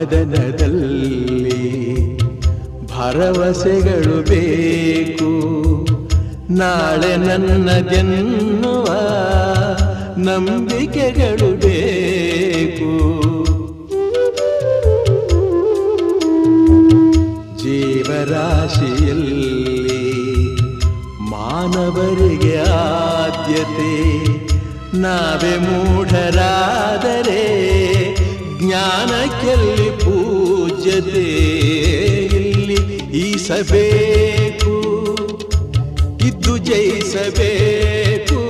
ಸದನದಲ್ಲಿ ಭರವಸೆಗಳು ಬೇಕು, ನಾಳೆ ನನ್ನದೆನ್ನುವ ನಂಬಿಕೆಗಳು ಬೇಕು. ಜೀವರಾಶಿಯಲ್ಲಿ ಮಾನವರಿಗೆ ಆದ್ಯತೆ, ನಾವೇ ಮೂಢರಾದರೆ ಜ್ಞಾನಕ್ಕೆಲ್ಲಿ ಪೂಜ್ಯತೆ. ಇಲ್ಲಿ ಈಸಬೇಕು, ಇದ್ದು ಜಯಿಸಬೇಕು.